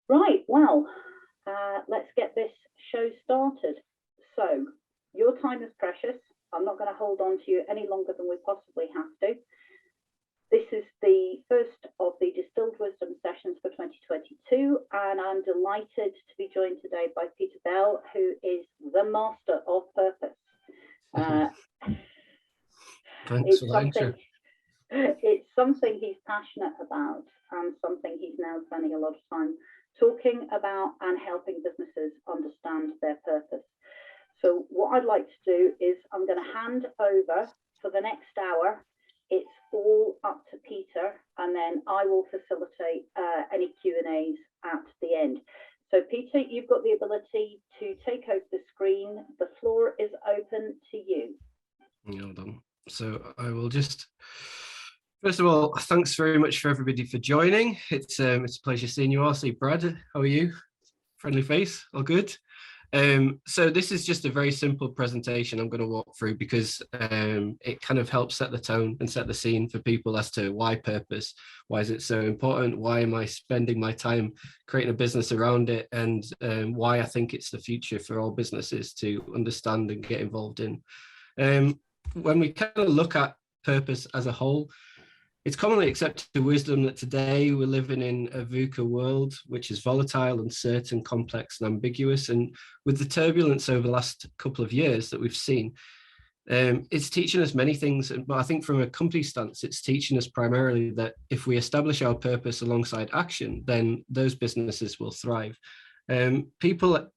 Right, well, let's get this show started. So, your time is precious. I'm not going to hold on to you any longer than we possibly have to. This is the first of the Distilled Wisdom sessions for 2022, and I'm delighted to be joined today by Peter Bell, who is the master of purpose. Thanks for that intro. It's something he's passionate about and something he's now spending a lot of time talking about and helping businesses understand their purpose. So what I'd like to do is I'm going to hand over for the next hour. It's all up to Peter, and then I will facilitate any Q&As at the end. So Peter, you've got the ability to take over the screen. The floor is open to you. Well done. So I will just, first of all, thanks very much for everybody for joining. It's a pleasure seeing you all. See Brad, how are you? Friendly face, all good? So this is just a very simple presentation I'm going to walk through because it kind of helps set the tone and set the scene for people as to why purpose, why is it so important, why am I spending my time creating a business around it, and why I think it's the future for all businesses to understand and get involved in. When we kind of look at purpose as a whole, it's commonly accepted wisdom that today we're living in a VUCA world, which is volatile, uncertain, complex, and ambiguous. And with the turbulence over the last couple of years that we've seen, it's teaching us many things. But I think from a company stance, it's teaching us primarily that if we establish our purpose alongside action, then those businesses will thrive. People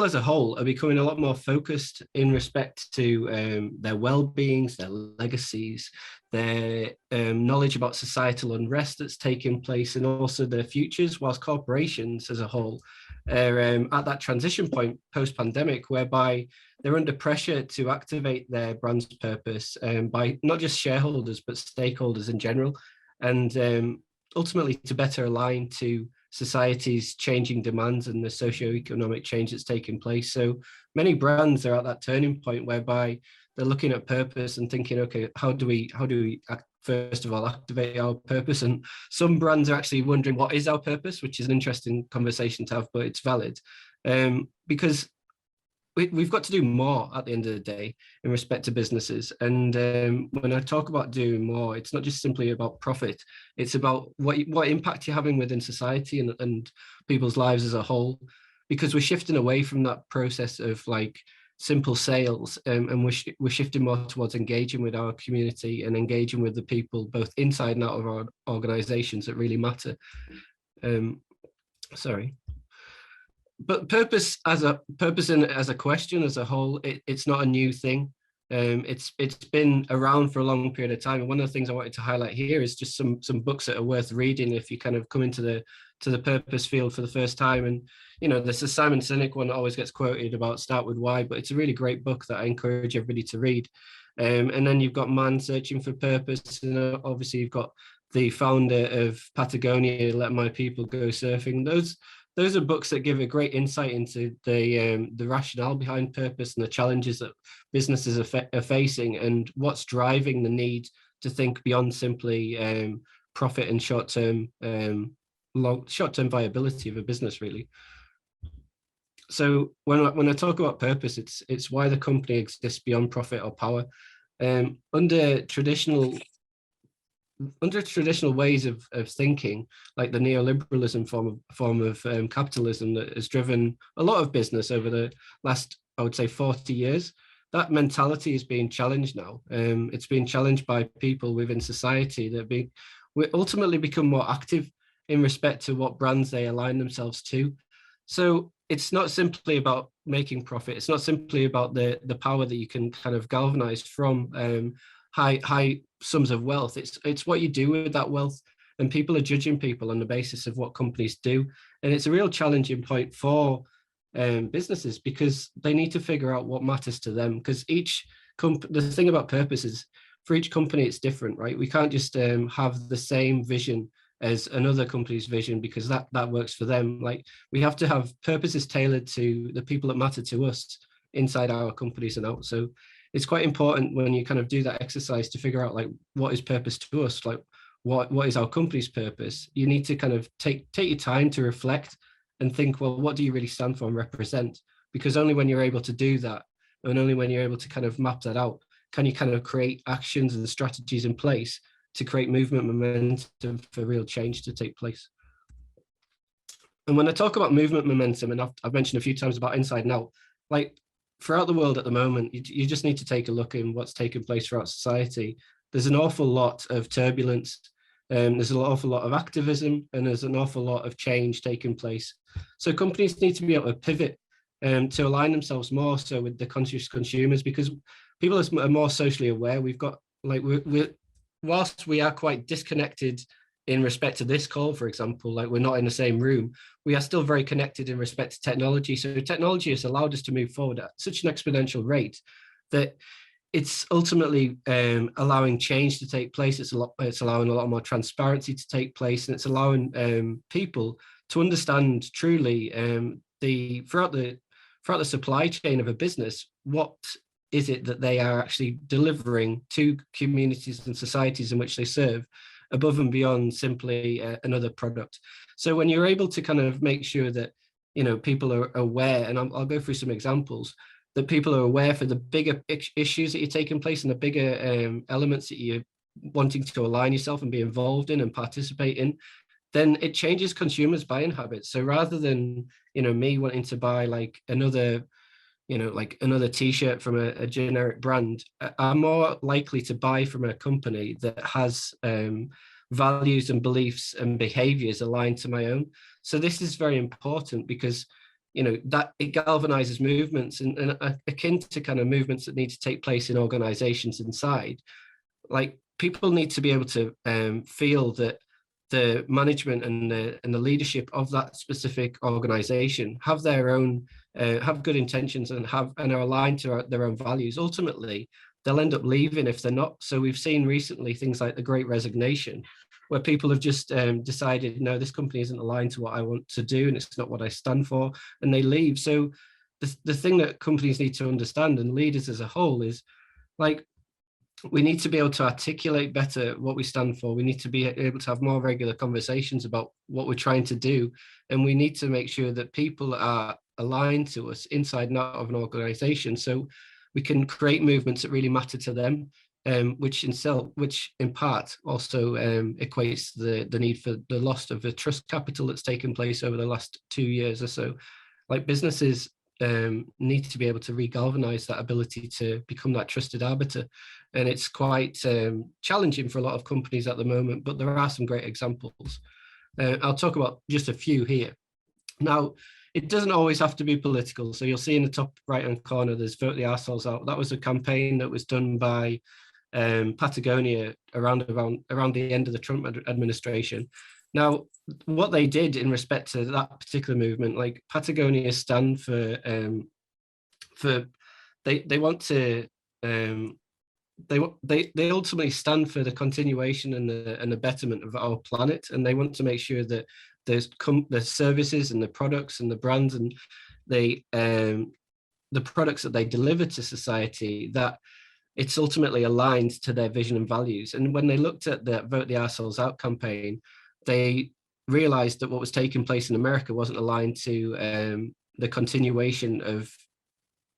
as a whole are becoming a lot more focused in respect to their well-beings, their legacies, their knowledge about societal unrest that's taking place, and also their futures, whilst corporations as a whole are at that transition point post-pandemic, whereby they're under pressure to activate their brand's purpose by not just shareholders, but stakeholders in general, and ultimately to better align to society's changing demands and the socio-economic change that's taking place. So many brands are at that turning point whereby they're looking at purpose and thinking, okay, how do we first of all activate our purpose? And some brands are actually wondering what is our purpose, which is an interesting conversation to have, but it's valid because we've got to do more at the end of the day in respect to businesses. And when I talk about doing more, it's not just simply about profit. It's about what impact you're having within society and people's lives as a whole, because we're shifting away from that process of like simple sales and we're shifting more towards engaging with our community and engaging with the people both inside and out of our organizations that really matter. But purpose as a question as a whole, it's not a new thing. It's been around for a long period of time. And one of the things I wanted to highlight here is just some books that are worth reading if you kind of come into the purpose field for the first time. And there's a Simon Sinek one that always gets quoted about Start With Why, but it's a really great book that I encourage everybody to read. And then you've got Man Searching for Purpose, and obviously you've got the founder of Patagonia, Let My People Go Surfing. Those are books that give a great insight into the rationale behind purpose and the challenges that businesses are facing and what's driving the need to think beyond simply profit and short-term viability of a business, really. So when I talk about purpose, it's why the company exists beyond profit or power. Under traditional ways of thinking, like the neoliberalism form of capitalism that has driven a lot of business over the last, I would say, 40 years, that mentality is being challenged now. It's being challenged by people within society that we ultimately become more active in respect to what brands they align themselves to. So it's not simply about making profit. It's not simply about the power that you can kind of galvanize from high sums of wealth. It's what you do with that wealth, and people are judging people on the basis of what companies do, and it's a real challenging point for businesses because they need to figure out what matters to them, because the thing about purpose is for each company it's different, right? We can't just have the same vision as another company's vision because that works for them. Like, we have to have purposes tailored to the people that matter to us inside our companies and out. So it's quite important when you kind of do that exercise to figure out like what is purpose to us, like what is our company's purpose, you need to kind of take your time to reflect and think, well, what do you really stand for and represent? Because only when you're able to do that, and only when you're able to kind of map that out, can you kind of create actions and strategies in place to create movement momentum for real change to take place. And when I talk about movement momentum, and I've mentioned a few times about inside and out, like throughout the world at the moment, you just need to take a look in what's taking place throughout society. There's an awful lot of turbulence, there's an awful lot of activism, and there's an awful lot of change taking place. So companies need to be able to pivot to align themselves more so with the conscious consumers, because people are more socially aware. We've got like whilst we are quite disconnected in respect to this call, for example, like we're not in the same room, we are still very connected in respect to technology. So technology has allowed us to move forward at such an exponential rate that it's ultimately allowing change to take place. It's allowing a lot more transparency to take place, and it's allowing people to understand truly throughout the supply chain of a business, what is it that they are actually delivering to communities and societies in which they serve, above and beyond simply another product. So when you're able to kind of make sure that, you know, people are aware, and I'll go through some examples, that people are aware for the bigger issues that are taking place and the bigger elements that you're wanting to align yourself and be involved in and participate in, then it changes consumers' buying habits. So rather than, you know, me wanting to buy like another t-shirt from a generic brand, I'm more likely to buy from a company that has values and beliefs and behaviors aligned to my own. So this is very important because, you know, that it galvanizes movements and akin to kind of movements that need to take place in organizations inside. Like people need to be able to feel that the management and the leadership of that specific organization have their own have good intentions and are aligned to their own values. Ultimately, they'll end up leaving if they're not. So we've seen recently things like the Great Resignation, where people have just decided, no, this company isn't aligned to what I want to do, and it's not what I stand for, and they leave. So the thing that companies need to understand, and leaders as a whole, is like, we need to be able to articulate better what we stand for. We need to be able to have more regular conversations about what we're trying to do. And we need to make sure that people are aligned to us inside and out of an organization, so we can create movements that really matter to them, which in part also equates the need for the loss of the trust capital that's taken place over the last 2 years or so. Like businesses need to be able to re-galvanize that ability to become that trusted arbiter. And it's quite challenging for a lot of companies at the moment, but there are some great examples. I'll talk about just a few here. Now, it doesn't always have to be political. So you'll see in the top right-hand corner, there's Vote the Arseholes Out. That was a campaign that was done by Patagonia around the end of the Trump administration. Now, what they did in respect to that particular movement, like Patagonia stand for they want to they ultimately stand for the continuation and the betterment of our planet, and they want to make sure that the services and the products and the brands and the products that they deliver to society, that it's ultimately aligned to their vision and values. And when they looked at the Vote the Arseholes Out campaign, they realized that what was taking place in America wasn't aligned to the continuation of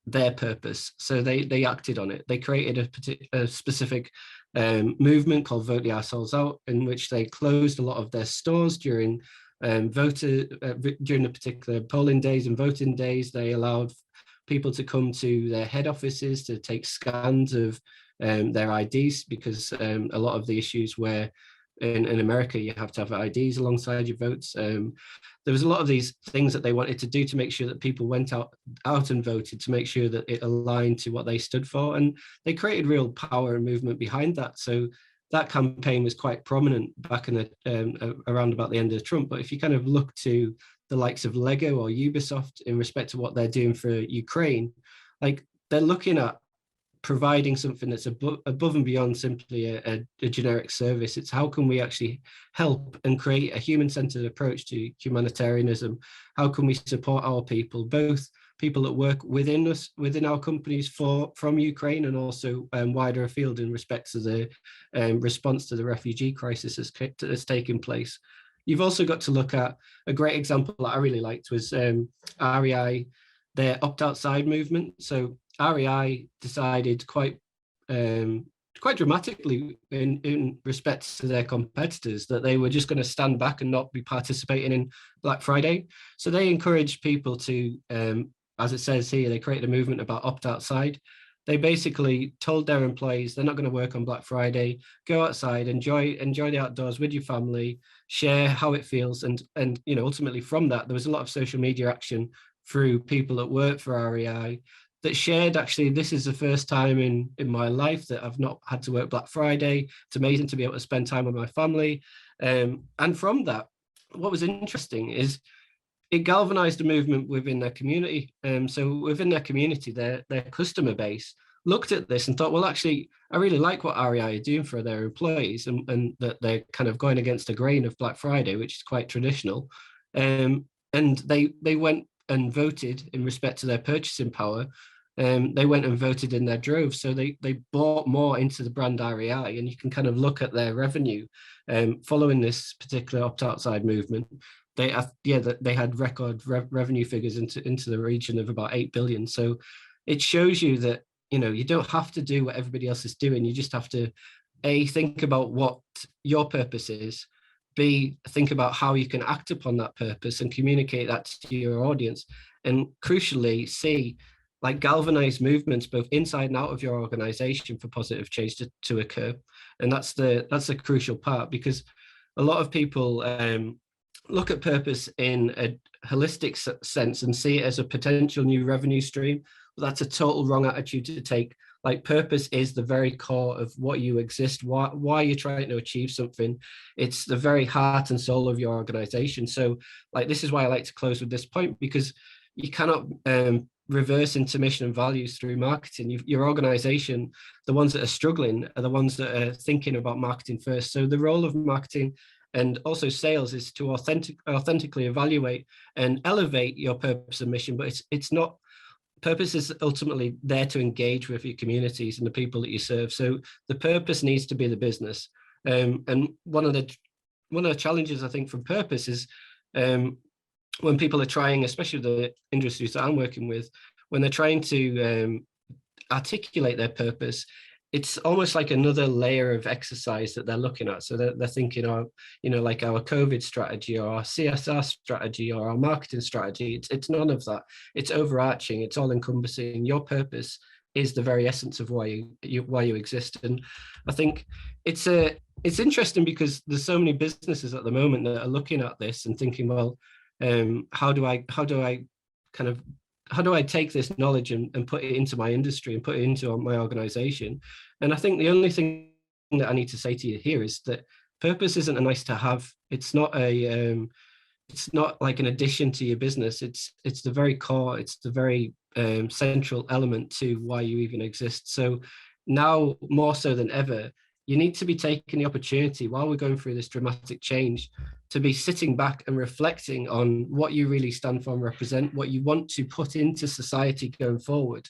their purpose. So they acted on it. They created a specific movement called Vote the Arseholes Out, in which they closed a lot of their stores during during the particular polling days and voting days. They allowed people to come to their head offices to take scans of their IDs, because a lot of the issues where in America you have to have IDs alongside your votes. There was a lot of these things that they wanted to do to make sure that people went out and voted, to make sure that it aligned to what they stood for, and they created real power and movement behind that. So that campaign was quite prominent back in the around about the end of Trump. But if you kind of look to the likes of Lego or Ubisoft in respect to what they're doing for Ukraine, like they're looking at providing something that's above and beyond simply a generic service. It's how can we actually help and create a human-centered approach to humanitarianism? How can we support our people, both people that work within us, within our companies from Ukraine, and also wider afield in respect to the response to the refugee crisis that's taken place. You've also got to look at a great example that I really liked was REI, their opt outside movement. So REI decided quite dramatically in respect to their competitors that they were just going to stand back and not be participating in Black Friday. So they encouraged people to, as it says here, they created a movement about opt outside. They basically told their employees they're not going to work on Black Friday, go outside, enjoy the outdoors with your family, share how it feels. And ultimately from that, there was a lot of social media action through people that work for REI that shared, actually, this is the first time in my life that I've not had to work Black Friday. It's amazing to be able to spend time with my family. And from that, what was interesting is it galvanized a movement within their community. So within their community, their customer base looked at this and thought, well, actually, I really like what REI are doing for their employees, and that they're kind of going against the grain of Black Friday, which is quite traditional. And they went and voted in respect to their purchasing power. They went and voted in their droves. So they bought more into the brand REI, and you can kind of look at their revenue following this particular opt-outside movement. They had record revenue figures into the region of about 8 billion. So it shows you that, you don't have to do what everybody else is doing. You just have to, A, think about what your purpose is, B, think about how you can act upon that purpose and communicate that to your audience, and crucially, C, like galvanize movements both inside and out of your organization for positive change to occur. And that's the crucial part, because a lot of people look at purpose in a holistic sense and see it as a potential new revenue stream. But that's a total wrong attitude to take. Like, purpose is the very core of what you exist, why you're trying to achieve something. It's the very heart and soul of your organization. So like, this is why I like to close with this point, because you cannot reverse into mission and values through marketing. Your organization, the ones that are struggling, are the ones that are thinking about marketing first. So the role of marketing and also sales is to authentically evaluate and elevate your purpose and mission, but it's not. Purpose is ultimately there to engage with your communities and the people that you serve. So the purpose needs to be the business. And one of the challenges, I think, from purpose is when people are trying, especially the industries that I'm working with, when they're trying to articulate their purpose, it's almost like another layer of exercise that they're looking at. So they're thinking of, like our COVID strategy or our CSR strategy or our marketing strategy. It's none of that. It's overarching. It's all encompassing. Your purpose is the very essence of why you exist. And I think it's interesting because there's so many businesses at the moment that are looking at this and thinking, well, how do I take this knowledge and put it into my industry and put it into my organization? And I think the only thing that I need to say to you here is that purpose isn't a nice to have. It's not it's not like an addition to your business. It's the very core. It's the very central element to why you even exist. So now more so than ever, you need to be taking the opportunity while we're going through this dramatic change to be sitting back and reflecting on what you really stand for and represent, what you want to put into society going forward,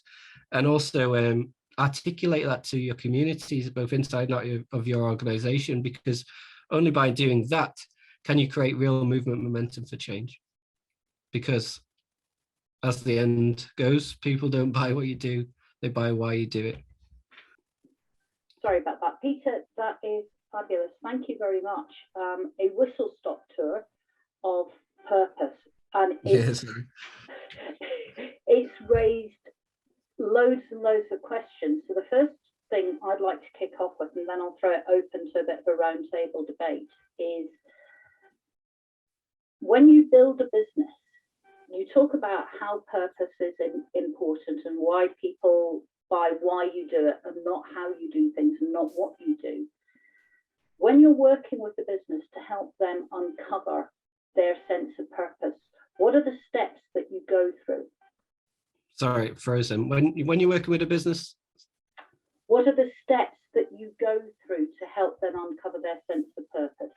and also articulate that to your communities, both inside and out of your organization, because only by doing that can you create real movement momentum for change. Because as the end goes, people don't buy what you do, they buy why you do it. Sorry about that, Peter. That is fabulous. Thank you very much. A whistle-stop tour of purpose, and it's raised loads and loads of questions. So the first thing I'd like to kick off with, and then I'll throw it open to a bit of a roundtable debate, is when you build a business, you talk about how purpose is important and why people buy why you do it and not how you do things and not what you do. When you're working with the business to help them uncover their sense of purpose, what are the steps that you go through? Sorry, frozen. When you're working with a business? What are the steps that you go through to help them uncover their sense of purpose?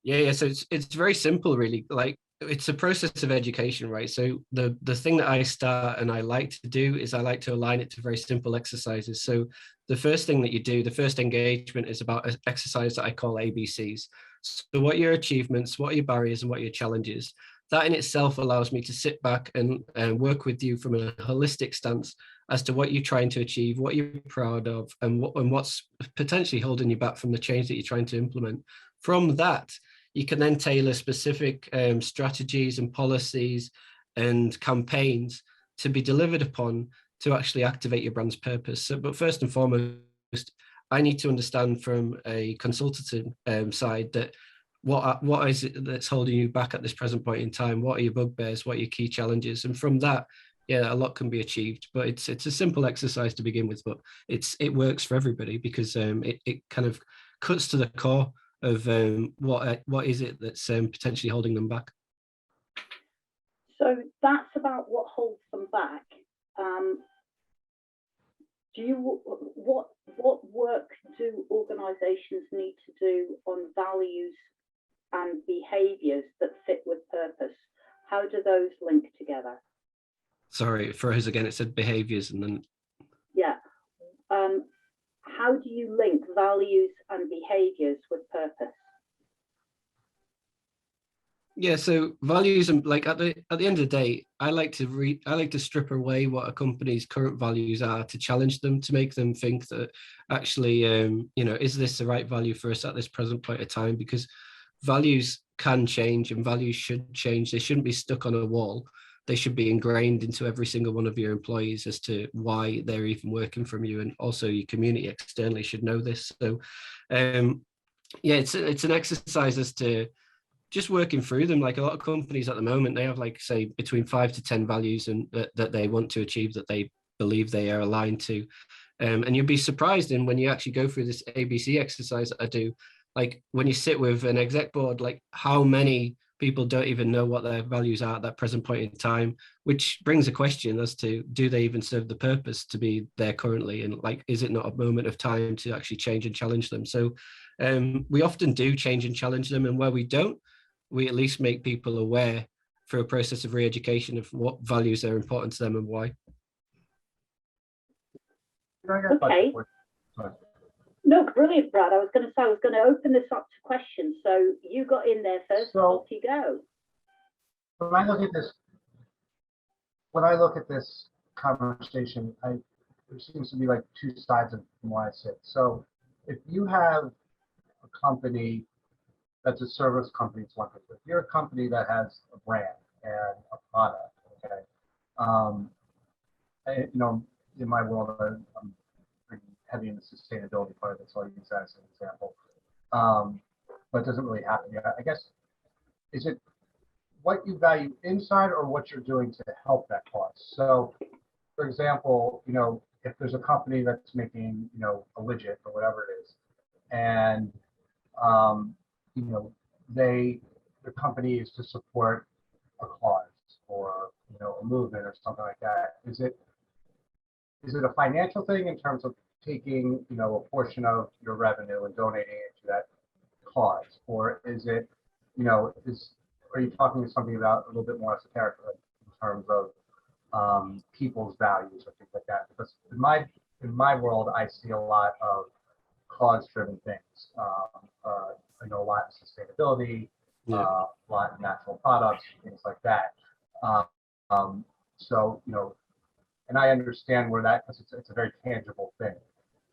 Yeah. So it's very simple, really. Like, it's a process of education, right? So the thing that I start and I like to do is I like to align it to very simple exercises. So the first thing that you do, the first engagement is about an exercise that I call ABCs. So what are your achievements, what are your barriers, and what are your challenges? That in itself allows me to sit back and work with you from a holistic stance as to what you're trying to achieve, what you're proud of, and what's potentially holding you back from the change that you're trying to implement. From that, you can then tailor specific strategies and policies and campaigns to be delivered upon to actually activate your brand's purpose. So, but first and foremost, I need to understand from a consultative side that what is it that's holding you back at this present point in time? What are your bugbears? What are your key challenges? And from that, yeah, a lot can be achieved. But it's a simple exercise to begin with, but it works for everybody because it kind of cuts to the core of what is it that's potentially holding them back. So that's about what holds them back. What work do organisations need to do on values and behaviours that fit with purpose? How do those link together? Sorry, for us again, it said behaviours and then. Yeah. How do you link values and behaviours with purpose? Yeah, so values and like at the end of the day, I like to strip away what a company's current values are to challenge them, to make them think that actually, is this the right value for us at this present point of time? Because values can change and values should change. They shouldn't be stuck on a wall. They should be ingrained into every single one of your employees as to why they're even working from you, and also your community externally should know this. So, it's an exercise as to just working through them. Like a lot of companies at the moment, they have like say between 5 to 10 values and that they want to achieve, that they believe they are aligned to. And you'll be surprised in when you actually go through this ABC exercise that I do, like when you sit with an exec board, like how many people don't even know what their values are at that present point in time, which brings a question as to, do they even serve the purpose to be there currently? And like, is it not a moment of time to actually change and challenge them? So we often do change and challenge them. And where we don't, we at least make people aware through a process of re-education of what values are important to them and why. Okay. No, brilliant, Brad. I was going to open this up to questions. So you got in there first. So off you go. When I look at this conversation, there seems to be like two sides of why I sit. So if you have a company that's a service company, it's one thing. If you're a company that has a brand and a product, okay, in my world, I'm pretty heavy in the sustainability part of it, so I use that as an example. But it doesn't really happen yet. I guess, is it what you value inside or what you're doing to help that cause? So, for example, if there's a company that's making, a widget or whatever it is, and the company is to support a cause or a movement or something like that. Is it a financial thing in terms of taking a portion of your revenue and donating it to that cause, or is it are you talking something about a little bit more esoteric in terms of people's values or things like that? Because in my world, I see a lot of cause-driven things. I know a lot of sustainability, a lot of natural products, things like that. So, and I understand where that, because it's a very tangible thing.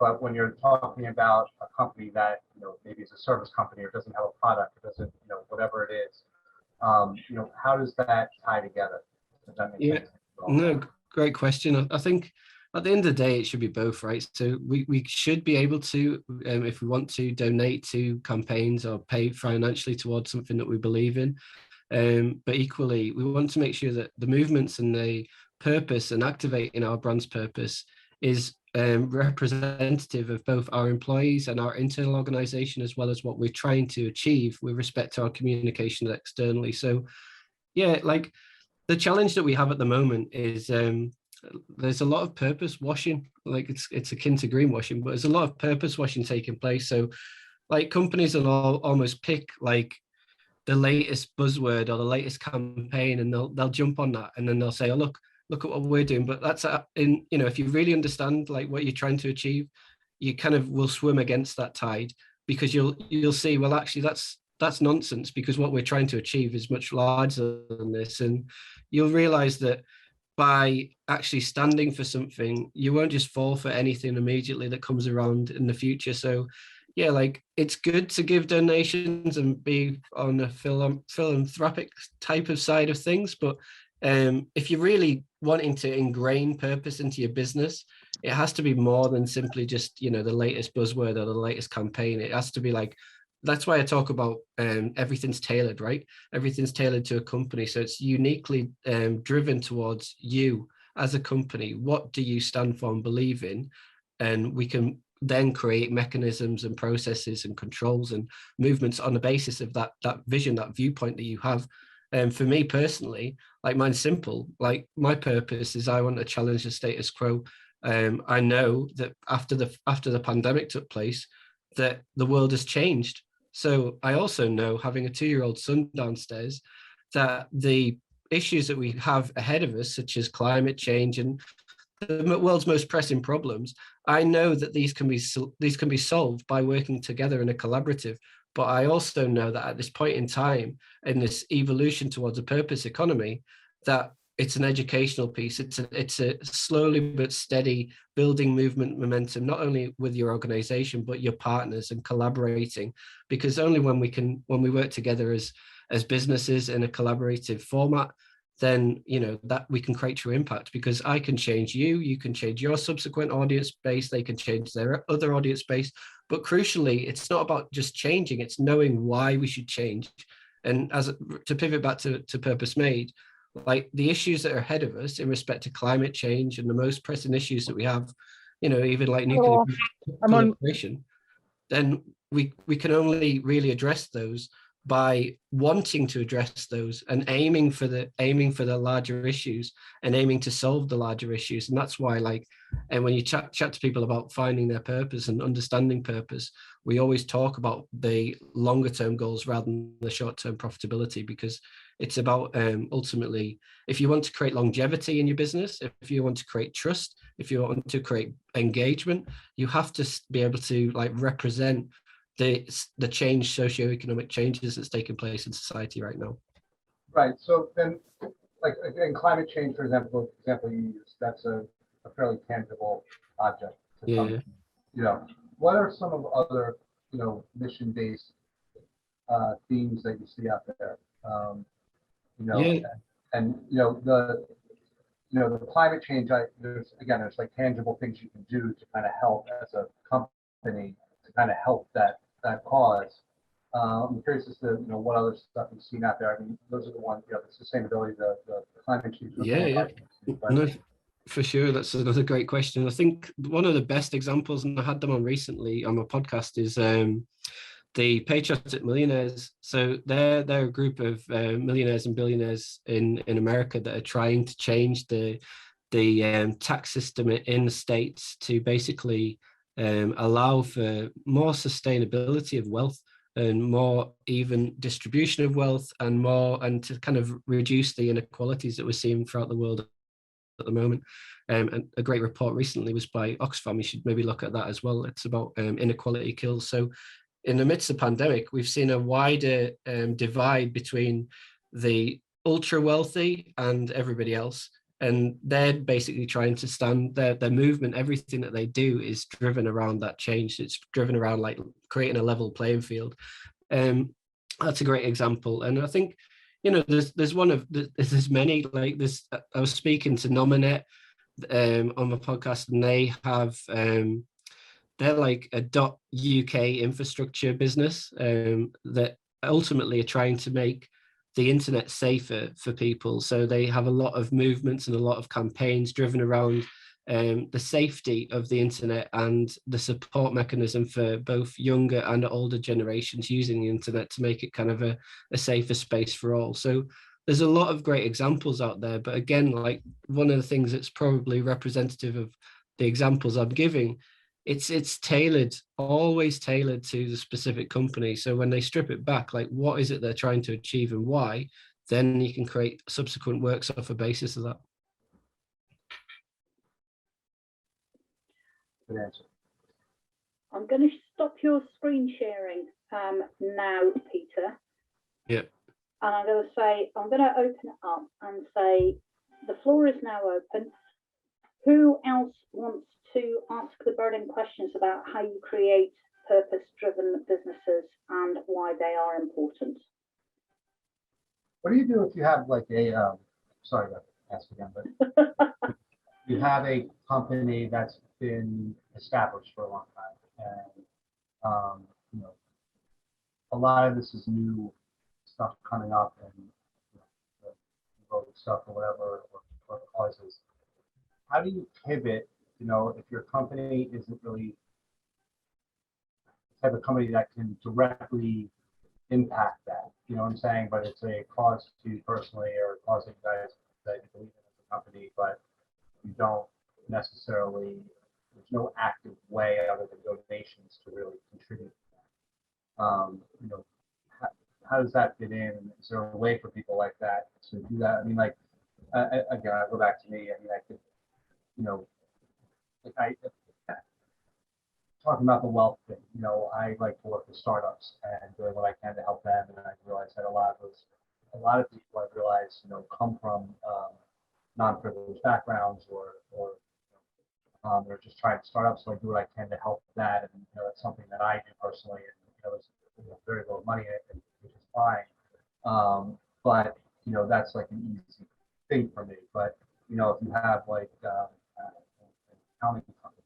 But when you're talking about a company that, maybe is a service company or doesn't have a product, or doesn't, whatever it is, how does that tie together? Does that make sense? No, great question. I think at the end of the day, it should be both, right? So we should be able to, if we want to, donate to campaigns or pay financially towards something that we believe in. But equally, we want to make sure that the movements and the purpose and activating our brand's purpose is representative of both our employees and our internal organization, as well as what we're trying to achieve with respect to our communication externally. So yeah, like the challenge that we have at the moment is there's a lot of purpose washing, like it's akin to greenwashing, but there's a lot of purpose washing taking place. So like companies will almost pick like the latest buzzword or the latest campaign, and they'll jump on that, and then they'll say, oh, look at what we're doing. But that's in, you know, if you really understand like what you're trying to achieve, you kind of will swim against that tide, because you'll see, well, actually that's nonsense, because what we're trying to achieve is much larger than this. And you'll realize that by actually standing for something, you won't just fall for anything immediately that comes around in the future. So yeah, like it's good to give donations and be on a philanthropic type of side of things, but if you're really wanting to ingrain purpose into your business, it has to be more than simply just, you know, the latest buzzword or the latest campaign. It has to be like, that's why I talk about everything's tailored, right? Everything's tailored to a company. So it's uniquely driven towards you as a company. What do you stand for and believe in? And we can then create mechanisms and processes and controls and movements on the basis of that vision, that viewpoint that you have. And for me personally, like mine's simple. Like my purpose is I want to challenge the status quo. I know that after the pandemic took place, that the world has changed. So I also know, having a 2-year-old son downstairs, that the issues that we have ahead of us, such as climate change and the world's most pressing problems, I know that these can be solved by working together in a collaborative. But I also know that at this point in time, in this evolution towards a purpose economy, that it's an educational piece. It's a slowly but steady building movement momentum, not only with your organization, but your partners, and collaborating, because only when we work together as businesses in a collaborative format, then, you know, that we can create true impact, because I can change you can change your subsequent audience base, they can change their other audience base. But crucially, it's not about just changing, it's knowing why we should change. And to pivot back to Purpose Made, like the issues that are ahead of us in respect to climate change and the most pressing issues that we have, you know, even like nuclear proliferation, then we can only really address those by wanting to address those and aiming for the larger issues and aiming to solve the larger issues. And that's why, like, and when you chat to people about finding their purpose and understanding purpose, we always talk about the longer term goals rather than the short term profitability, because it's about ultimately, if you want to create longevity in your business, if you want to create trust, if you want to create engagement, you have to be able to like represent the change, socioeconomic changes that's taking place in society right now. Right. So then, like again, climate change, for example you use, that's a fairly tangible object. Yeah. You know, what are some of other, you know, mission-based themes that you see out there? You know, Yeah. and you know the climate change. There's like tangible things you can do to kind of help as a company to kind of help that cause. I'm curious as to, you know, what other stuff you've seen out there. I mean, those are the ones, you know, the sustainability, the climate change. Yeah. No, for sure, that's another great question. I think one of the best examples, and I had them on recently on my podcast, is the Patriotic Millionaires. So they're a group of millionaires and billionaires in America that are trying to change the tax system in the States to basically allow for more sustainability of wealth and more even distribution of wealth and to kind of reduce the inequalities that we're seeing throughout the world at the moment. And a great report recently was by Oxfam. You should maybe look at that as well. It's about inequality kills. So in the midst of the pandemic, we've seen a wider divide between the ultra wealthy and everybody else. And they're basically trying to stand their movement. Everything that they do is driven around that change. It's driven around like creating a level playing field. That's a great example. And I think, you know, there's many like this. I was speaking to Nominet on my podcast, and they have they're like a .uk infrastructure business that ultimately are trying to make the internet safer for people. So they have a lot of movements and a lot of campaigns driven around the safety of the internet and the support mechanism for both younger and older generations using the internet to make it kind of a safer space for all. So there's a lot of great examples out there. But again, like one of the things that's probably representative of the examples I'm giving it's tailored, always tailored to the specific company. So when they strip it back, like what is it they're trying to achieve and why, then you can create subsequent works off a basis of that. Good answer. I'm going to stop your screen sharing now, Peter. Yeah. And I'm going to open it up and say, the floor is now open. Who else wants to ask the burning questions about how you create purpose-driven businesses and why they are important? What do you do if you have like a, sorry to ask again, but you have a company that's been established for a long time, and you know, a lot of this is new stuff coming up, and you know, the vote stuff or whatever, or causes. How do you pivot? You know, if your company isn't really the type of company that can directly impact that, you know what I'm saying? But it's a cause to you personally, or a cause that you guys that you believe in as a company, but you don't necessarily, there's no active way other than donations to really contribute to that. You know, how does that fit in? Is there a way for people like that to do that? I mean, like, again, I go back to me. I mean, I could, you know, like talking about the wealth thing, you know, I like to work with startups and doing what I can to help them. And I realize that a lot of people I've realized, you know, come from non-privileged backgrounds, or they're just trying to start up. So I do what I can to help that. And, you know, it's something that I do personally. And, you know, there's very little money in it, which is fine. But, you know, that's like an easy thing for me. But, you know, if you have like an accounting company,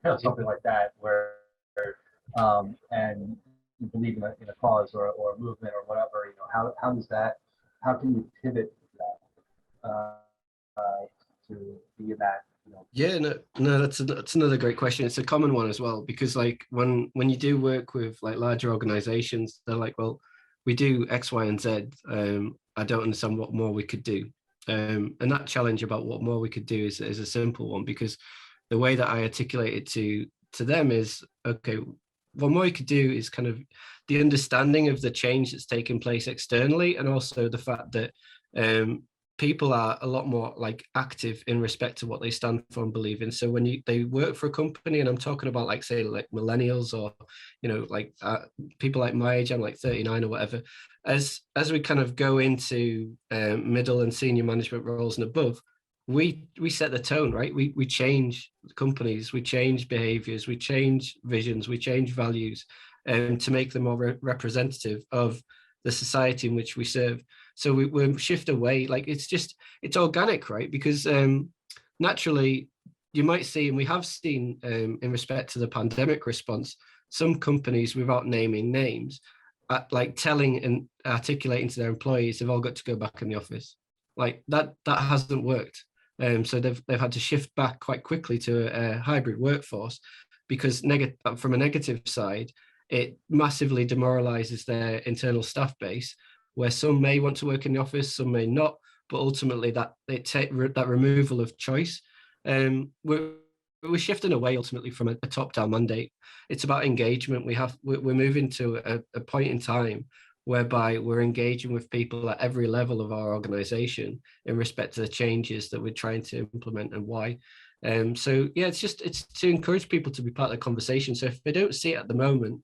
you know, something like that, where and you believe in a cause or a movement or whatever, you know, how can you pivot that to be in that, you know? Yeah, no, that's another great question. It's a common one as well, because like when you do work with like larger organizations, they're like, well, we do X, Y, and Z. I don't understand what more we could do. And that challenge about what more we could do is a simple one, because the way that I articulate it to them is, okay, what more you could do is kind of the understanding of the change that's taking place externally, and also the fact that people are a lot more like active in respect to what they stand for and believe in. So when they work for a company, and I'm talking about like, say, like millennials, or, you know, like people like my age, I'm like 39 or whatever, as we kind of go into middle and senior management roles and above, we set the tone, right? We change companies, we change behaviors, we change visions, we change values, to make them more representative of the society in which we serve. So we shift away, like it's organic, right? Because naturally you might see, and we have seen in respect to the pandemic response, some companies, without naming names, like telling and articulating to their employees they've all got to go back in the office. Like that hasn't worked. So they've had to shift back quite quickly to a hybrid workforce, because from a negative side, it massively demoralizes their internal staff base, where some may want to work in the office, some may not, but ultimately that removal of choice, we're shifting away ultimately from a top-down mandate. It's about engagement. We're moving to a point in time whereby we're engaging with people at every level of our organization in respect to the changes that we're trying to implement and why. So yeah, it's to encourage people to be part of the conversation. So if they don't see it at the moment,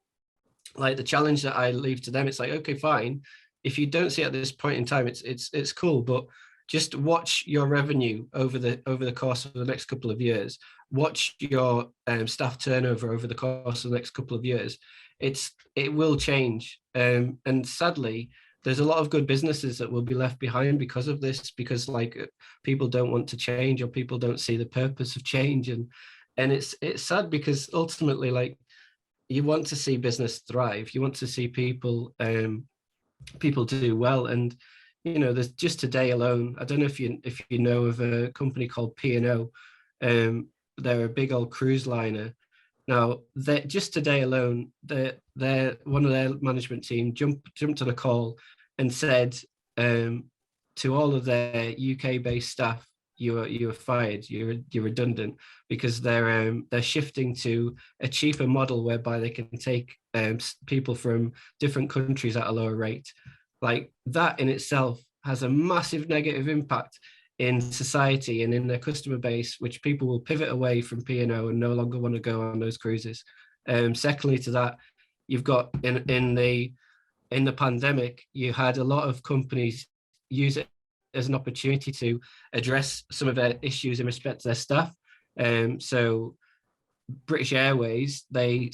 like the challenge that I leave to them, it's like, okay, fine. If you don't see it at this point in time, it's cool, but just watch your revenue over the course of the next couple of years. Watch your staff turnover over the course of the next couple of years. It will change, and sadly, there's a lot of good businesses that will be left behind because of this, because like people don't want to change, or people don't see the purpose of change, and it's sad, because ultimately, like, you want to see business thrive, you want to see people do well. And you know, there's just today alone, I don't know if you know of a company called P&O. They're a big old cruise liner. Now, just today alone, one of their management team jumped on a call and said to all of their UK-based staff, you're fired, you're redundant, because they're shifting to a cheaper model whereby they can take people from different countries at a lower rate. Like that in itself has a massive negative impact in society and in their customer base, which people will pivot away from P&O and no longer want to go on those cruises. Secondly to that, you've got in the pandemic, you had a lot of companies use it as an opportunity to address some of their issues in respect to their staff. So British Airways, they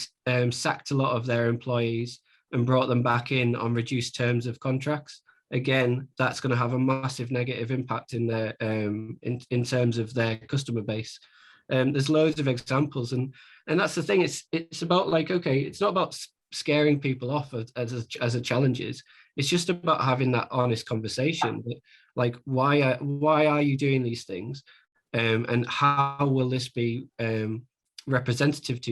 sacked a lot of their employees and brought them back in on reduced terms of contracts. Again, that's going to have a massive negative impact in their in terms of their customer base. There's loads of examples, and that's the thing. It's about like, okay, it's not about scaring people off as a challenges. It's just about having that honest conversation. Like, why are you doing these things, and how will this be represented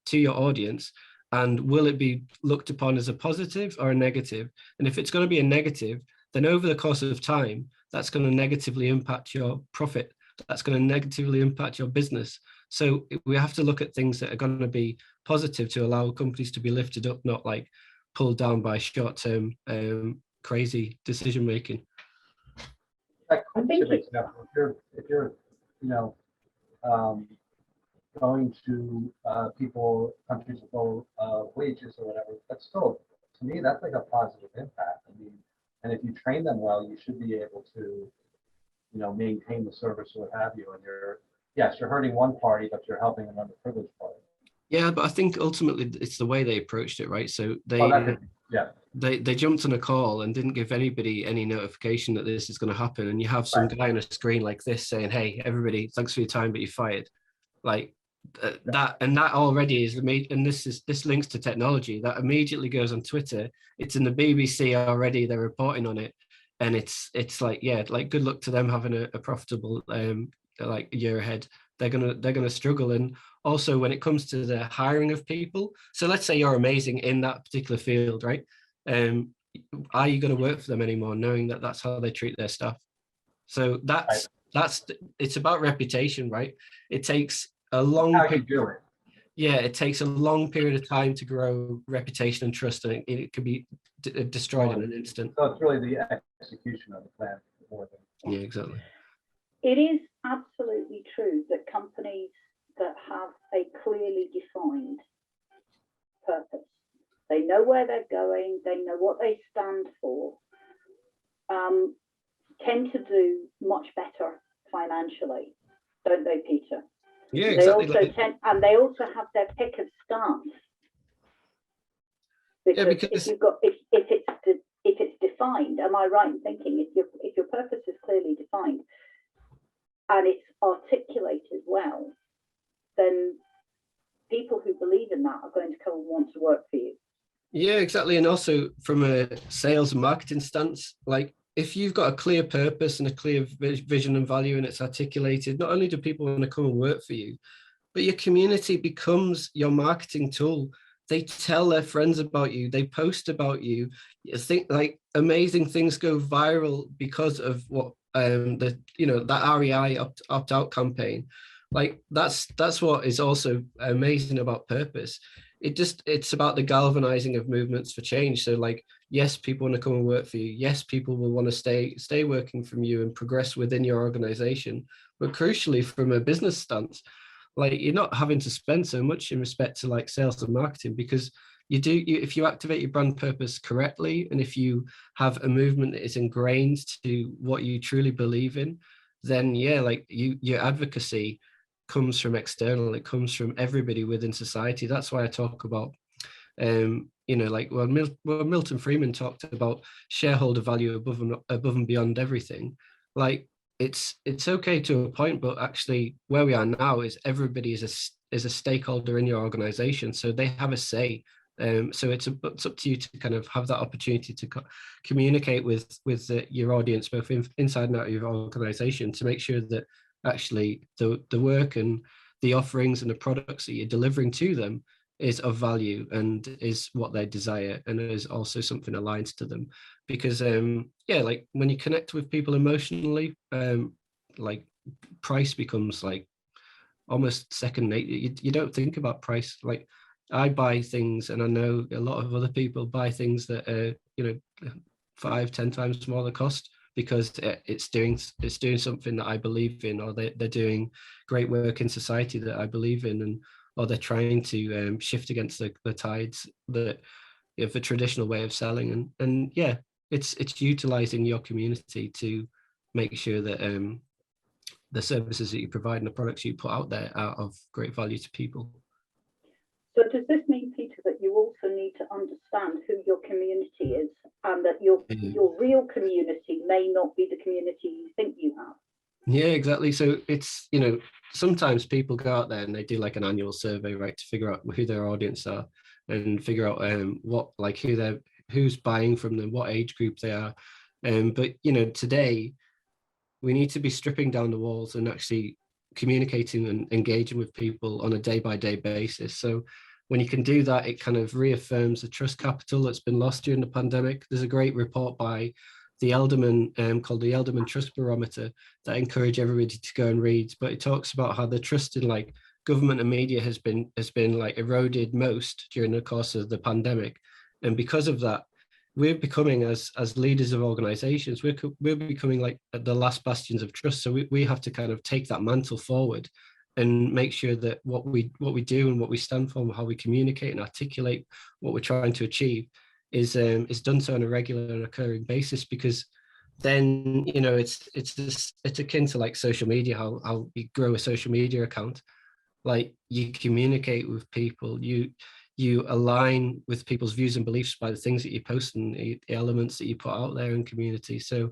to your audience, and will it be looked upon as a positive or a negative? And if it's going to be a negative, then over the course of time, that's going to negatively impact your profit. That's going to negatively impact your business. So we have to look at things that are going to be positive to allow companies to be lifted up, not like pulled down by short-term crazy decision making. I think if you're going to countries with low wages or whatever, that's still, to me, that's like a positive impact. I mean, and if you train them well, you should be able to, maintain the service or what have you. And you're hurting one party, but you're helping an underprivileged party. Yeah, but I think ultimately it's the way they approached it, right? So they jumped on a call and didn't give anybody any notification that this is going to happen. And you have some guy on a screen like this saying, "Hey, everybody, thanks for your time, but you're fired." Like that already is and this links to technology. That immediately goes on Twitter. It's in the BBC already. They're reporting on it, and it's like, yeah, like good luck to them having a profitable like year ahead. They're gonna struggle. And also when it comes to the hiring of people, so let's say you're amazing in that particular field, right? Are you going to work for them anymore, knowing that that's how they treat their staff? So that's it's about reputation, right? It takes a long it takes a long period of time to grow reputation and trust, and it could be destroyed in an instant. So it's really the execution of the plan. Yeah, exactly. It is absolutely true that companies that have a clearly defined purpose, they know where they're going, they know what they stand for, tend to do much better financially, don't they, Peter? Yeah, exactly. They also have their pick of staff. Because if it's defined, am I right in thinking if your purpose is clearly defined and it's articulated well, then people who believe in that are going to come and want to work for you. Yeah, exactly. And also from a sales and marketing stance, like if you've got a clear purpose and a clear vision and value and it's articulated, not only do people want to come and work for you, but your community becomes your marketing tool. They tell their friends about you. They post about you. I think like amazing things go viral because of what that REI opt-out campaign. Like that's what is also amazing about purpose. It's about the galvanizing of movements for change. So like, yes, people want to come and work for you. Yes, people will want to stay working from you and progress within your organization. But crucially, from a business stance, like you're not having to spend so much in respect to like sales and marketing, because if you activate your brand purpose correctly, and if you have a movement that is ingrained to what you truly believe in, then yeah, like your advocacy comes from external. It comes from everybody within society. That's why I talk about like Milton Friedman talked about shareholder value above and beyond everything. Like it's okay to a point, but actually where we are now is everybody is a stakeholder in your organization, so they have a say. So it's up to you to kind of have that opportunity to communicate with your audience, both inside and out of your organization, to make sure that actually the work and the offerings and the products that you're delivering to them is of value and is what they desire, and is also something aligned to them. Because like when you connect with people emotionally, like price becomes like almost second nature. You don't think about price. Like I buy things, and I know a lot of other people buy things that are, 5-10 times more the cost, because it's doing something that I believe in, or they're doing great work in society that I believe in, and or they're trying to shift against the tides that of the traditional way of selling. And yeah, it's utilizing your community to make sure that the services that you provide and the products you put out there are of great value to people. So does this mean, Peter, that you also need to understand who your community is, and that your real community may not be the community you think you have? Yeah, exactly. So it's, sometimes people go out there and they do like an annual survey, right, to figure out who their audience are and figure out who's buying from them, what age group they are. But today we need to be stripping down the walls and actually communicating and engaging with people on a day-by-day basis. So when you can do that, it kind of reaffirms the trust capital that's been lost during the pandemic. There's a great report by the Elderman called the Elderman Trust Barometer that I encourage everybody to go and read. But it talks about how the trust in like government and media has been like eroded most during the course of the pandemic, and because of that, we're becoming, as leaders of organizations, we're becoming like the last bastions of trust. So we have to kind of take that mantle forward and make sure that what we do and what we stand for and how we communicate and articulate what we're trying to achieve is done so on a regular and occurring basis. Because then it's akin to like social media, how you grow a social media account. Like you communicate with people, you align with people's views and beliefs by the things that you post and the elements that you put out there in community. So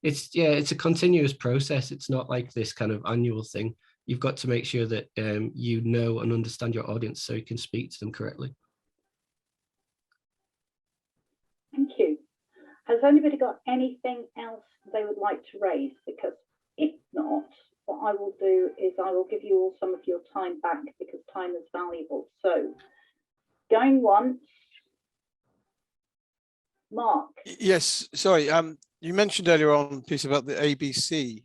it's a continuous process. It's not like this kind of annual thing. You've got to make sure that you know and understand your audience so you can speak to them correctly. Thank you. Has anybody got anything else they would like to raise? Because if not, what I will do is I will give you all some of your time back, because time is valuable. So going once. Mark. Yes, sorry. You mentioned earlier on, Peter, about the ABC.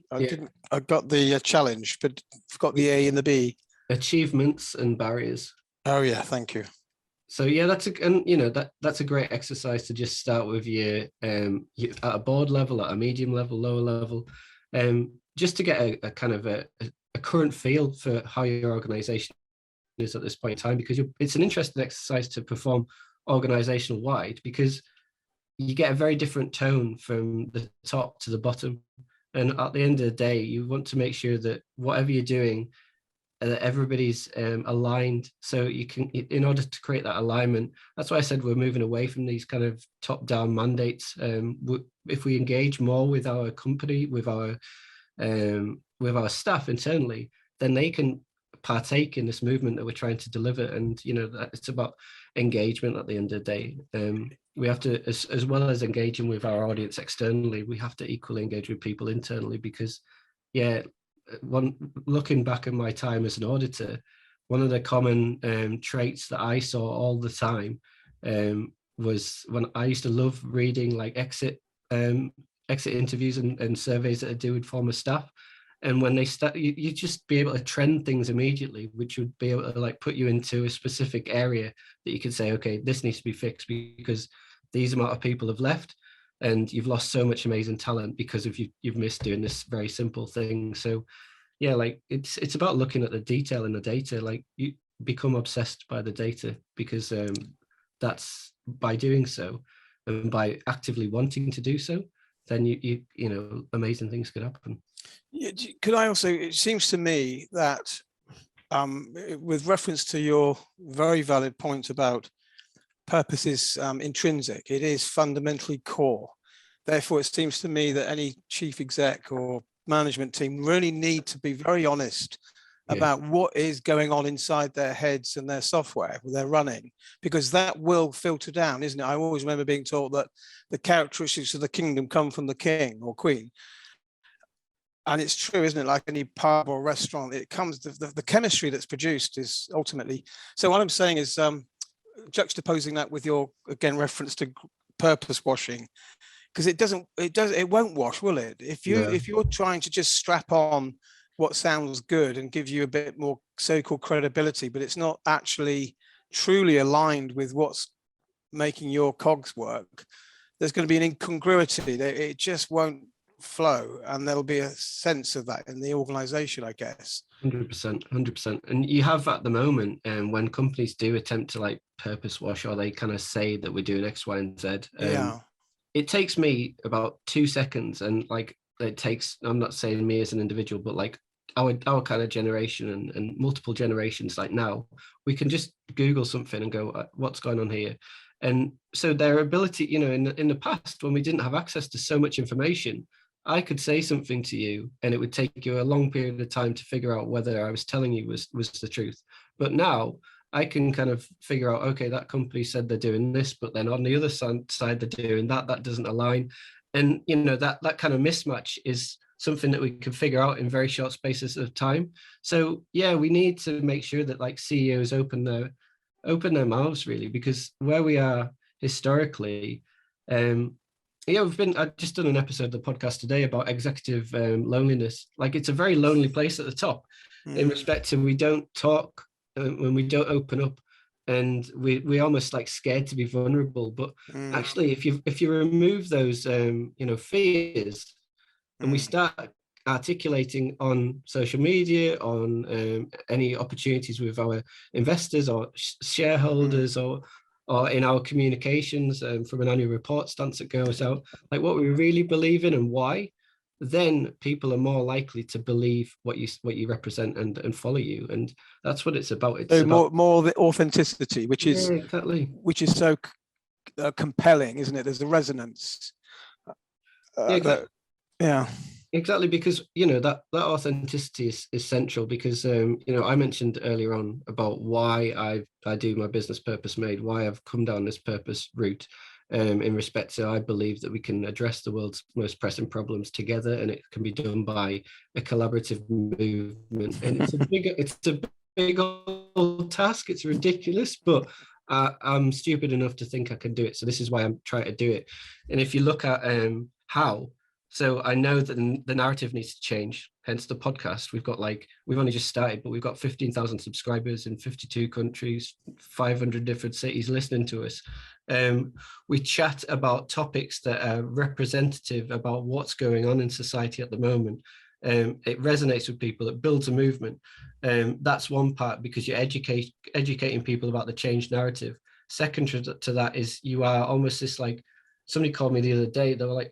I got the challenge, but forgot the A and the B. Achievements and barriers. Oh yeah, thank you. So yeah, that's a great exercise to just start with your at a board level, at a medium level, lower level, just to get a kind of a current feel for how your organization is at this point in time, because it's an interesting exercise to perform organizational wide, because you get a very different tone from the top to the bottom. And at the end of the day, you want to make sure that whatever you're doing, everybody's aligned. So you can, in order to create that alignment, that's why I said we're moving away from these kind of top-down mandates. If we engage more with our company, with our staff internally, then they can partake in this movement that we're trying to deliver. And it's about engagement at the end of the day. We have to, as well as engaging with our audience externally, we have to equally engage with people internally, because looking back at my time as an auditor, one of the common traits that I saw all the time was when I used to love reading like exit interviews and surveys that I do with former staff. And when they start, you just be able to trend things immediately, which would be able to like put you into a specific area that you could say, okay, this needs to be fixed because these amount of people have left and you've lost so much amazing talent because of you've missed doing this very simple thing. So yeah, like it's about looking at the detail in the data. Like you become obsessed by the data, because that's, by doing so and by actively wanting to do so, then you amazing things could happen. Yeah, could I also, it seems to me that with reference to your very valid point about purpose is intrinsic, it is fundamentally core. Therefore, it seems to me that any chief exec or management team really need to be very honest about what is going on inside their heads and their software they're running, because that will filter down, isn't it? I always remember being taught that the characteristics of the kingdom come from the king or queen. And it's true, isn't it? Like any pub or restaurant, it comes, the chemistry that's produced is ultimately. So what I'm saying is juxtaposing that with your, again, reference to purpose washing, because it won't wash, will it? If you're trying to just strap on what sounds good and give you a bit more so-called credibility, but it's not actually truly aligned with what's making your cogs work, there's going to be an incongruity. It just won't flow, and there'll be a sense of that in the organization, I guess. 100%. And you have at the moment, when companies do attempt to like purpose wash, or they kind of say that we're doing X, Y, and Z. It takes me about 2 seconds, and like it takes, I'm not saying me as an individual, but like our kind of generation and multiple generations, like now, we can just Google something and go, what's going on here? And so their ability, you know, in the past, when we didn't have access to so much information, I could say something to you and it would take you a long period of time to figure out whether I was telling you was the truth. But now I can kind of figure out, okay, that company said they're doing this, but then on the other side they're doing that doesn't align. And, you know, that kind of mismatch is something that we can figure out in very short spaces of time. So yeah, we need to make sure that like CEOs open their mouths, really, because where we are historically, I've just done an episode of the podcast today about executive loneliness. Like, it's a very lonely place at the top in respect to we don't talk when we don't open up, and we almost like scared to be vulnerable. But actually, if you remove those fears, and we start articulating on social media, on any opportunities with our investors or shareholders, or in our communications from an annual report stance that goes out, like what we really believe in and why, then people are more likely to believe what you represent and follow you. And that's what it's about. It's about more the authenticity, which is exactly, which is so compelling, isn't it? There's a resonance. Exactly, because that authenticity is essential, because I mentioned earlier on about why I do my business purpose made, why I've come down this purpose route, in respect to I believe that we can address the world's most pressing problems together, and it can be done by a collaborative movement. And it's a big old task. It's ridiculous, but I'm stupid enough to think I can do it. So this is why I'm trying to do it. And if you look at how. So I know that the narrative needs to change, hence the podcast. We've only just started, but we've got 15,000 subscribers in 52 countries, 500 different cities listening to us. We chat about topics that are representative about what's going on in society at the moment. It resonates with people, it builds a movement. That's one part, because you're educating people about the change narrative. Second to that is you are almost this, like, somebody called me the other day, they were like,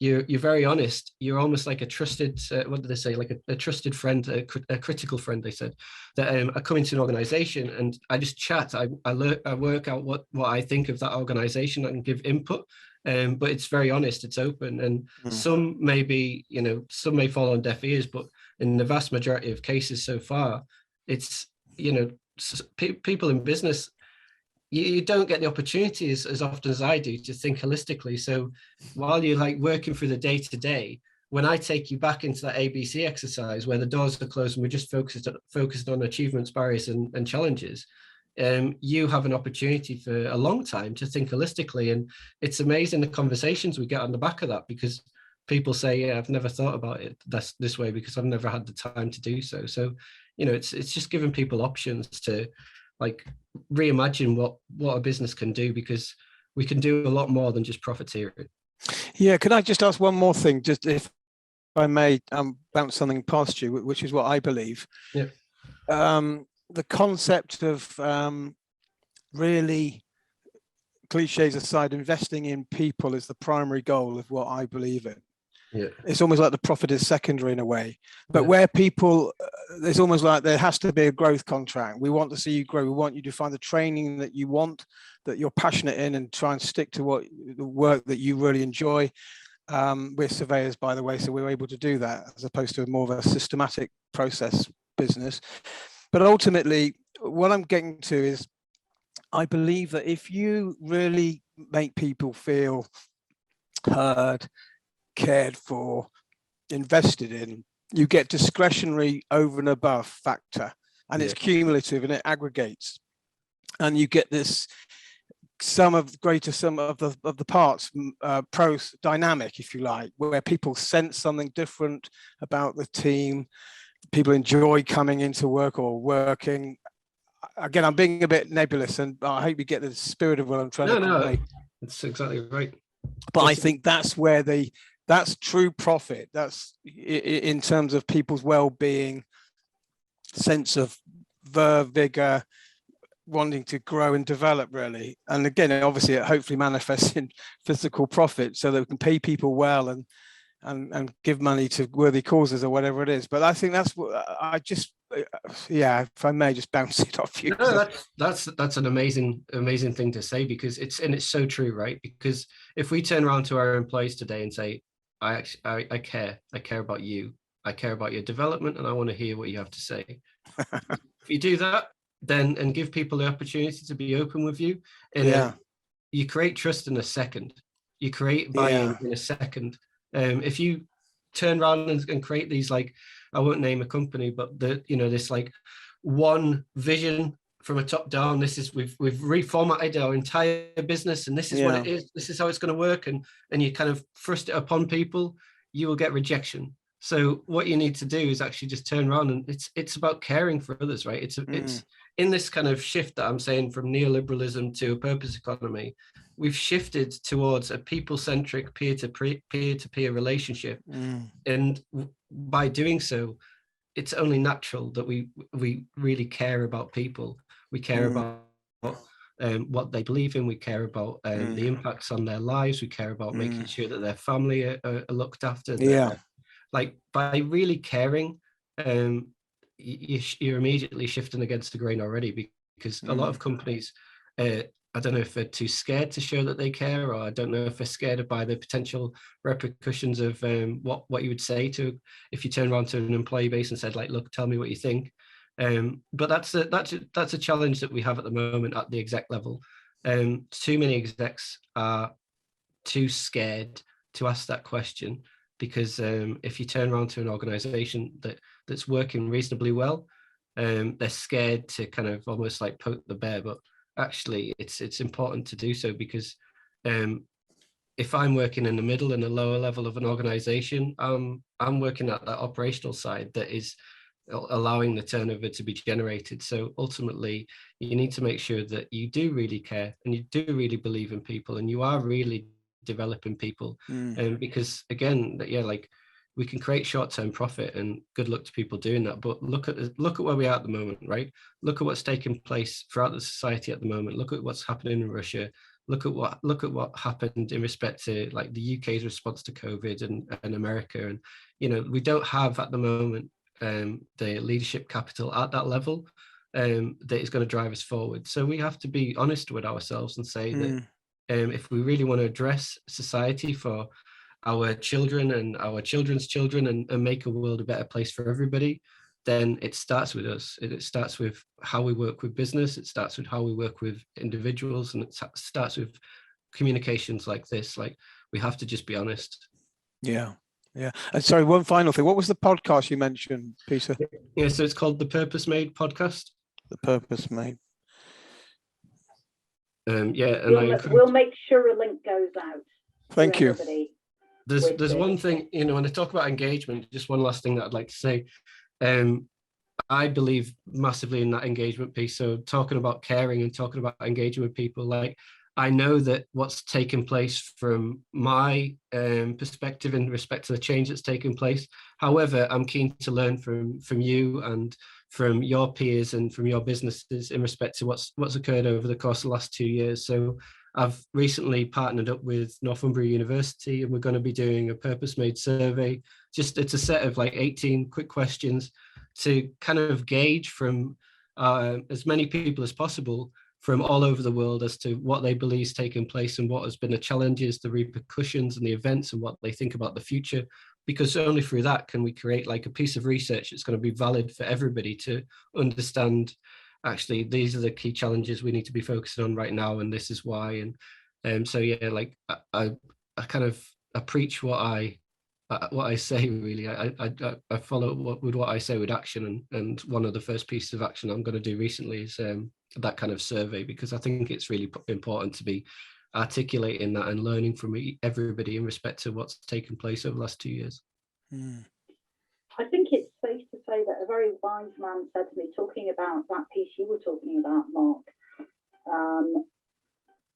you're very honest. You're almost like a trusted, what did they say? Like a trusted friend, a critical friend, they said, that I come into an organization and I just chat. I work out what I think of that organization. I can give input, but it's very honest, it's open. And some may fall on deaf ears, but in the vast majority of cases so far, it's, people in business, you don't get the opportunity as often as I do to think holistically. So while you're like working through the day to day, when I take you back into that ABC exercise where the doors are closed and we're just focused on achievements, barriers and challenges, you have an opportunity for a long time to think holistically. And it's amazing the conversations we get on the back of that, because people say, yeah, I've never thought about it this way because I've never had the time to do so. So, it's just giving people options to like reimagine what a business can do, because we can do a lot more than just profiteering. Yeah, can I just ask one more thing, just if I may bounce something past you, which is what I believe. Yeah. The concept of really, cliches aside, investing in people is the primary goal of what I believe in. Yeah. It's almost like the profit is secondary in a way, but where people, it's almost like there has to be a growth contract. We want to see you grow. We want you to find the training that you want, that you're passionate in, and try and stick to the work that you really enjoy. We're surveyors, by the way, so we're able to do that as opposed to more of a systematic process business. But ultimately, what I'm getting to is, I believe that if you really make people feel heard, cared for, invested in, you get discretionary over and above factor, and it's cumulative and it aggregates, and you get this sum of the parts pros dynamic, if you like, where people sense something different about the team, people enjoy coming into work or working. Again, I'm being a bit nebulous, and I hope you get the spirit of what I'm trying to convey. That's exactly right. But I think that's where that's true profit. That's in terms of people's well-being, sense of verve, vigor, wanting to grow and develop, really. And again, obviously, it hopefully manifests in physical profit, so that we can pay people well and give money to worthy causes or whatever it is. But I think that's what I just, if I may just bounce it off you. No, that's an amazing thing to say, because it's so true, right? Because if we turn around to our employees today and say, I care about you, I care about your development, and I want to hear what you have to say. If you do that, then and give people the opportunity to be open with you, and you create trust in a second. You create buy-in in a second. If you turn around and create these, like, I won't name a company, but this like one vision from a top down. This is we've reformatted our entire business, and this is what it is. This is how it's going to work, and you kind of thrust it upon people. You will get rejection. So what you need to do is actually just turn around, and it's about caring for others, right? It's in this kind of shift that I'm saying from neoliberalism to a purpose economy. We've shifted towards a people-centric peer-to-peer relationship. And by doing so, it's only natural that we really care about people. We care about what they believe in. We care about the impacts on their lives. We care about making sure that their family are looked after. Like, by really caring, you're immediately shifting against the grain already, because a lot of companies, I don't know if they're too scared to show that they care, or I don't know if they're scared by the potential repercussions of what you would say to if you turn around to an employee base and said, like, look, tell me what you think. But that's a challenge that we have at the moment at the exec level. Too many execs are too scared to ask that question, because if you turn around to an organization that's working reasonably well, they're scared to kind of almost like poke the bear. But actually, it's important to do so, because if I'm working in the middle and a lower level of an organization, I'm working at that operational side that is allowing the turnover to be generated. So ultimately, you need to make sure that you do really care, and you do really believe in people, and you are really developing people. Because again, like, we can create short-term profit, and good luck to people doing that. But look at where we are at the moment, right? Look at what's taking place throughout the society at the moment. Look at what's happening in Russia. Look at what happened in respect to, like, the UK's response to COVID and America. And we don't have at the moment the leadership capital at that level that is going to drive us forward. So we have to be honest with ourselves and say that if we really want to address society for our children and our children's children, and make a world a better place for everybody, then it starts with us. It starts with how we work with business. It starts with how we work with individuals, and it starts with communications like this. Like, we have to just be honest. Yeah. And sorry, one final thing. What was the podcast you mentioned, Peter? Yeah, so it's called the Purpose Made podcast. The Purpose Made. And we'll make sure a link goes out. Thank you. There's one thing, when I talk about engagement, just one last thing that I'd like to say. I believe massively in that engagement piece. So talking about caring and talking about engaging with people, like, I know that what's taken place from my perspective in respect to the change that's taken place. However, I'm keen to learn from you and from your peers and from your businesses in respect to what's occurred over the course of the last 2 years. So I've recently partnered up with Northumbria University, and we're going to be doing a purpose-made survey. It's a set of like 18 quick questions to kind of gauge from as many people as possible from all over the world as to what they believe is taking place and what has been the challenges, the repercussions and the events, and what they think about the future. Because only through that can we create like a piece of research that's going to be valid for everybody to understand, actually, these are the key challenges we need to be focusing on right now, and this is why. And so, yeah, like I preach what I what I say really. I follow up with what I say with action, and one of the first pieces of action I'm going to do recently is that kind of survey, because I think it's really important to be articulating that and learning from everybody in respect to what's taken place over the last 2 years. I think it's safe to say that a very wise man said to me, talking about that piece you were talking about, Mark,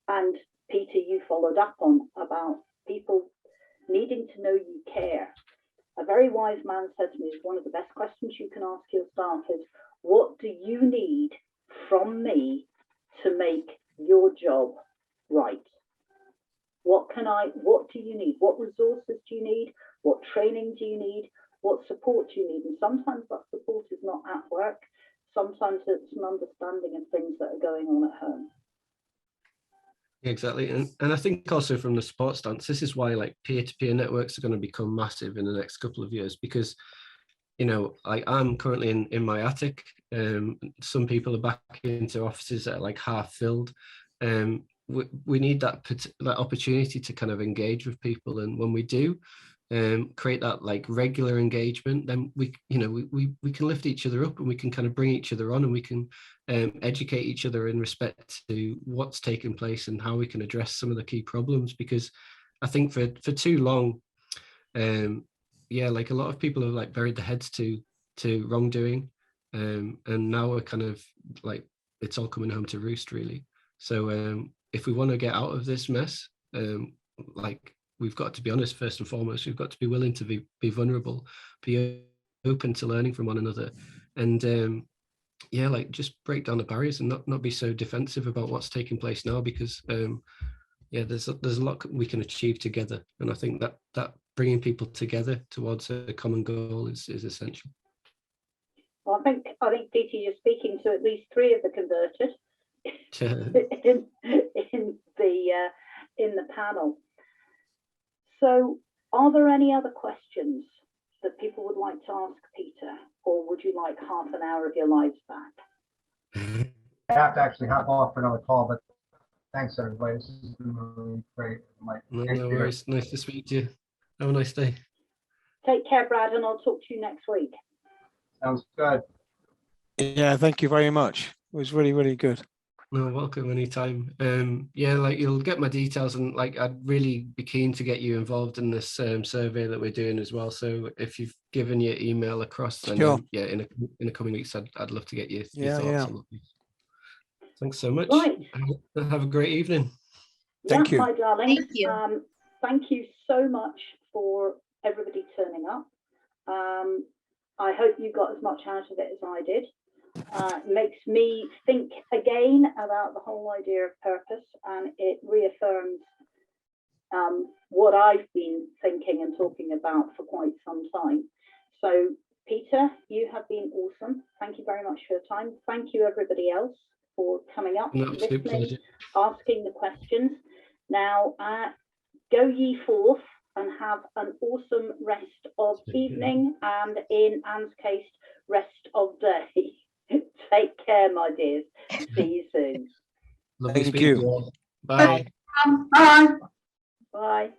and Peter, you followed up on, about people needing to know you care. A very wise man said to me, one of the best questions you can ask your staff is, what do you need from me to make your job right? What do you need? What resources do you need? What training do you need? What support do you need? And sometimes that support is not at work. Sometimes it's an understanding of things that are going on at home. Exactly. And I think also from the support stance, this is why like peer-to-peer networks are going to become massive in the next couple of years, because, you know, I'm currently in my attic. Some people are back into offices that are like half filled. We need that opportunity to kind of engage with people. And when we do, create that like regular engagement, then we can lift each other up, and we can kind of bring each other on, and we can educate each other in respect to what's taken place and how we can address some of the key problems. Because I think for too long, like a lot of people have like buried their heads to wrongdoing, and now we're kind of like, it's all coming home to roost really. So if we want to get out of this mess, like, we've got to be honest first and foremost. We've got to be willing to be vulnerable, be open to learning from one another, and like just break down the barriers and not be so defensive about what's taking place now, because there's a lot we can achieve together, and I think that bringing people together towards a common goal is essential. Well, I think Peter, you're speaking to at least 3 of the converted in the panel. So, are there any other questions that people would like to ask Peter, or would you like half an hour of your lives back? I have to actually hop off for another call, but thanks everybody. This has been really great. No worries. Nice to speak to you. Have a nice day. Take care, Brad, and I'll talk to you next week. Sounds good. Yeah, thank you very much. It was really, really good. No, welcome anytime. Like you'll get my details, and like I'd really be keen to get you involved in this survey that we're doing as well. So if you've given your email across, then sure. In the coming weeks, I'd love to get your Yeah. thoughts on it. Thanks so much. Right. Have a great evening. Thank you, my darling. Thank you. Thank you so much for everybody turning up. I hope you got as much out of it as I did. Makes me think again about the whole idea of purpose, and it reaffirms what I've been thinking and talking about for quite some time. So, Peter, you have been awesome. Thank you very much for your time. Thank you, everybody else, for coming up, listening, asking the questions. Now, go ye forth and have an awesome rest of evening, and in Anne's case, rest of day. Take care, my dears. See you soon. Lovely Thank you. Bye. Bye. Bye.